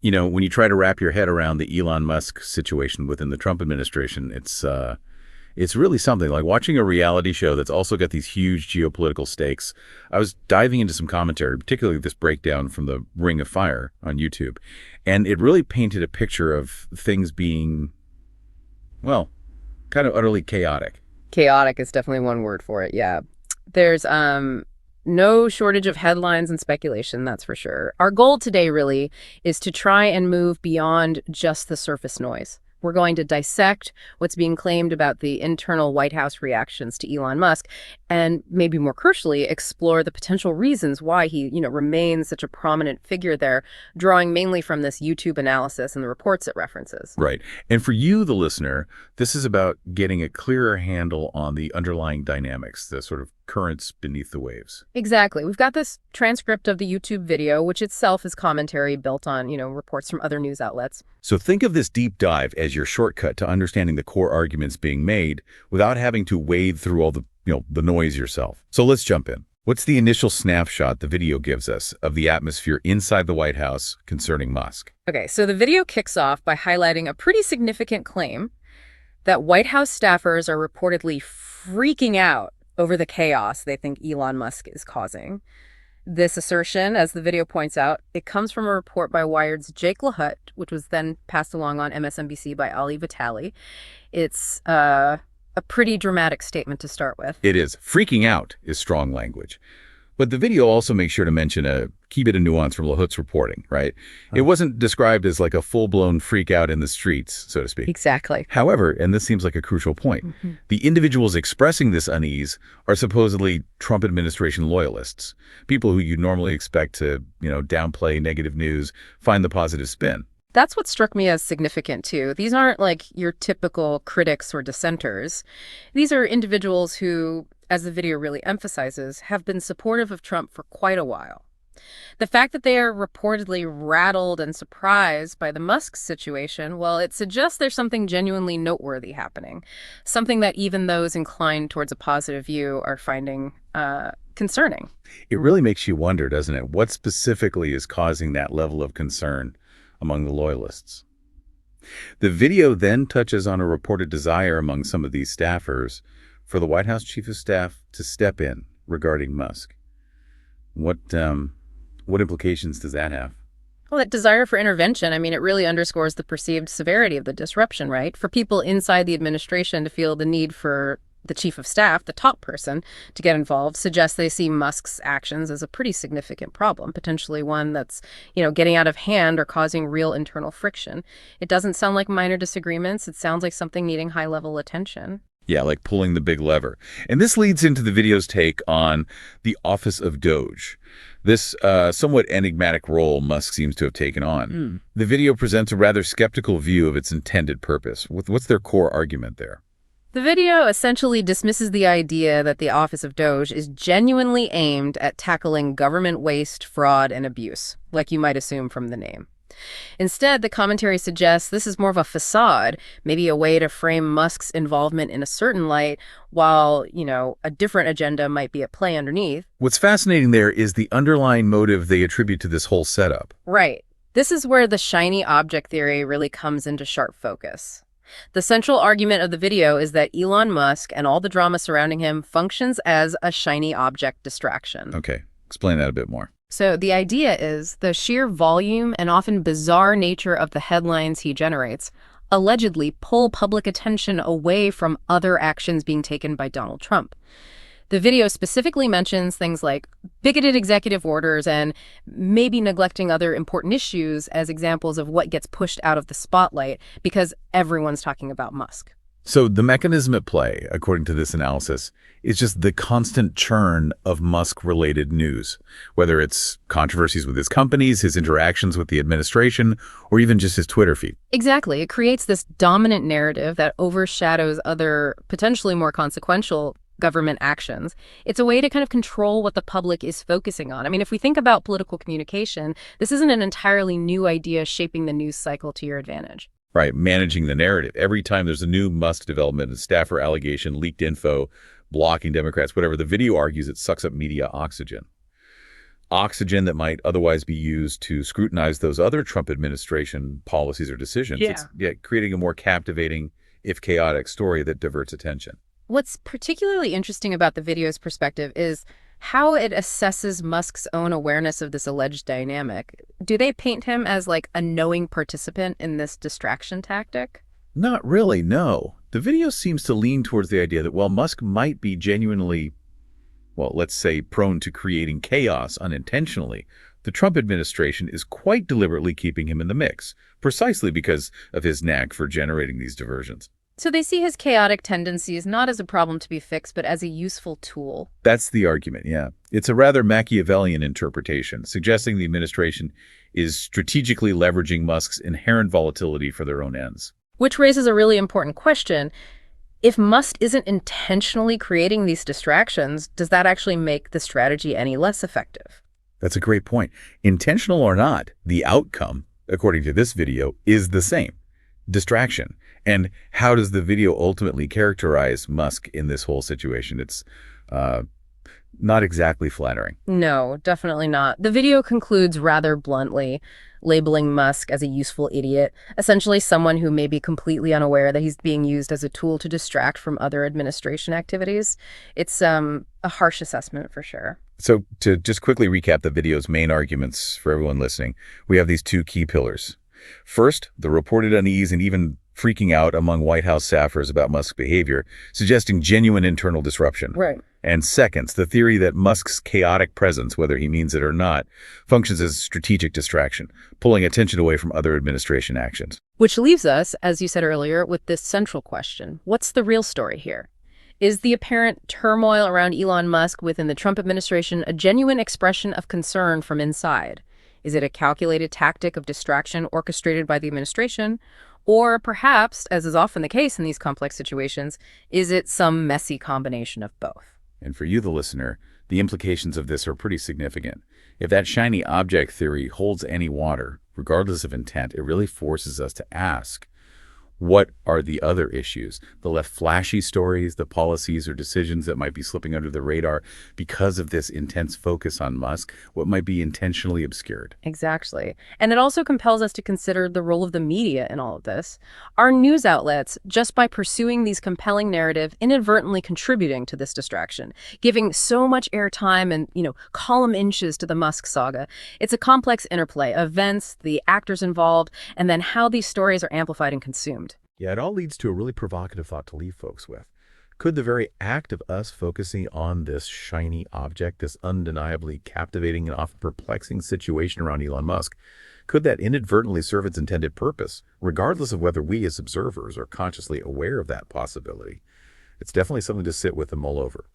When you try to wrap your head around the Elon Musk situation within the Trump administration, it's really something. Like watching a reality show that's also got these huge geopolitical stakes. I was diving into some commentary, particularly this breakdown from the Ring of Fire on YouTube, and it really painted a picture of things being, well, kind of utterly chaotic. Chaotic is definitely one word for it, yeah. There's no shortage of headlines and speculation, that's for sure. Our goal today really is to try and move beyond just the surface noise. We're going to dissect what's being claimed about the internal White House reactions to Elon Musk and maybe more crucially, explore the potential reasons why he, remains such a prominent figure there, drawing mainly from this YouTube analysis and the reports it references. Right. And for you, the listener, this is about getting a clearer handle on the underlying dynamics, the sort of currents beneath the waves. Exactly. We've got this transcript of the YouTube video, which itself is commentary built on, reports from other news outlets. So think of this deep dive as your shortcut to understanding the core arguments being made without having to wade through all the noise yourself. So let's jump in. What's the initial snapshot the video gives us of the atmosphere inside the White House concerning Musk? Okay, so the video kicks off by highlighting a pretty significant claim that White House staffers are reportedly freaking out over the chaos they think Elon Musk is causing. This assertion, as the video points out, it comes from a report by Wired's Jake LaHood, which was then passed along on MSNBC by Ali Vitali. It's a pretty dramatic statement to start with. It is. Freaking out is strong language. But the video also makes sure to mention a key bit of nuance from LaHood's reporting, right? It wasn't described as like a full-blown freak out in the streets, so to speak. Exactly. However, and this seems like a crucial point, the individuals expressing this unease are supposedly Trump administration loyalists, people who you normally expect to, downplay negative news, find the positive spin. That's what struck me as significant, too. These aren't like your typical critics or dissenters. These are individuals who, as the video really emphasizes, have been supportive of Trump for quite a while. The fact that they are reportedly rattled and surprised by the Musk situation, well, it suggests there's something genuinely noteworthy happening, something that even those inclined towards a positive view are finding concerning. It really makes you wonder, doesn't it? What specifically is causing that level of concern among the loyalists? The video then touches on a reported desire among some of these staffers for the White House Chief of Staff to step in regarding Musk. What implications does that have? Well, that desire for intervention, it really underscores the perceived severity of the disruption, right? For people inside the administration to feel the need for the chief of staff, the top person, to get involved suggests they see Musk's actions as a pretty significant problem, potentially one that's, getting out of hand or causing real internal friction. It doesn't sound like minor disagreements. It sounds like something needing high-level attention. Yeah, like pulling the big lever. And this leads into the video's take on the office of DOGE, this somewhat enigmatic role Musk seems to have taken on. The video presents a rather skeptical view of its intended purpose. What's their core argument there? The video essentially dismisses the idea that the Office of DOGE is genuinely aimed at tackling government waste, fraud, and abuse, like you might assume from the name. Instead, the commentary suggests this is more of a facade, maybe a way to frame Musk's involvement in a certain light, while, a different agenda might be at play underneath. What's fascinating there is the underlying motive they attribute to this whole setup. Right. This is where the shiny object theory really comes into sharp focus. The central argument of the video is that Elon Musk and all the drama surrounding him functions as a shiny object distraction. Okay, explain that a bit more. So the idea is the sheer volume and often bizarre nature of the headlines he generates allegedly pull public attention away from other actions being taken by Donald Trump. The video specifically mentions things like bigoted executive orders and maybe neglecting other important issues as examples of what gets pushed out of the spotlight because everyone's talking about Musk. So the mechanism at play, according to this analysis, is just the constant churn of Musk-related news, whether it's controversies with his companies, his interactions with the administration, or even just his Twitter feed. Exactly. It creates this dominant narrative that overshadows other potentially more consequential government actions. It's a way to kind of control what the public is focusing on. If we think about political communication, this isn't an entirely new idea shaping the news cycle to your advantage. Right, managing the narrative. Every time there's a new Musk development, a staffer allegation, leaked info, blocking Democrats, whatever, the video argues it sucks up media oxygen. oxygen that might otherwise be used to scrutinize those other Trump administration policies or decisions. Yeah. It's creating a more captivating, if chaotic, story that diverts attention. What's particularly interesting about the video's perspective is how it assesses Musk's own awareness of this alleged dynamic. Do they paint him as like a knowing participant in this distraction tactic? Not really, no. The video seems to lean towards the idea that while Musk might be genuinely, well, let's say, prone to creating chaos unintentionally, the Trump administration is quite deliberately keeping him in the mix, precisely because of his knack for generating these diversions. So they see his chaotic tendencies not as a problem to be fixed, but as a useful tool. That's the argument, yeah. It's a rather Machiavellian interpretation, suggesting the administration is strategically leveraging Musk's inherent volatility for their own ends. Which raises a really important question. If Musk isn't intentionally creating these distractions, does that actually make the strategy any less effective? That's a great point. Intentional or not, the outcome, according to this video, is the same. Distraction. And how does the video ultimately characterize Musk in this whole situation? It's not exactly flattering. No, definitely not. The video concludes rather bluntly, labeling Musk as a useful idiot, essentially someone who may be completely unaware that he's being used as a tool to distract from other administration activities. It's a harsh assessment for sure. So to just quickly recap the video's main arguments for everyone listening, we have these two key pillars. First, the reported unease and even freaking out among White House staffers about Musk's behavior, suggesting genuine internal disruption. Right. And second, the theory that Musk's chaotic presence, whether he means it or not, functions as strategic distraction, pulling attention away from other administration actions. Which leaves us, as you said earlier, with this central question. What's the real story here? Is the apparent turmoil around Elon Musk within the Trump administration a genuine expression of concern from inside? Is it a calculated tactic of distraction orchestrated by the administration? Or perhaps, as is often the case in these complex situations, is it some messy combination of both? And for you, the listener, the implications of this are pretty significant. If that shiny object theory holds any water, regardless of intent, it really forces us to ask, what are the other issues? The less flashy stories, the policies or decisions that might be slipping under the radar because of this intense focus on Musk, what might be intentionally obscured. Exactly. And it also compels us to consider the role of the media in all of this. Are news outlets, just by pursuing these compelling narratives, inadvertently contributing to this distraction, giving so much airtime and, column inches to the Musk saga? It's a complex interplay of events, the actors involved, and then how these stories are amplified and consumed. Yeah, it all leads to a really provocative thought to leave folks with. Could the very act of us focusing on this shiny object, this undeniably captivating and often perplexing situation around Elon Musk, could that inadvertently serve its intended purpose, regardless of whether we as observers are consciously aware of that possibility? It's definitely something to sit with and mull over.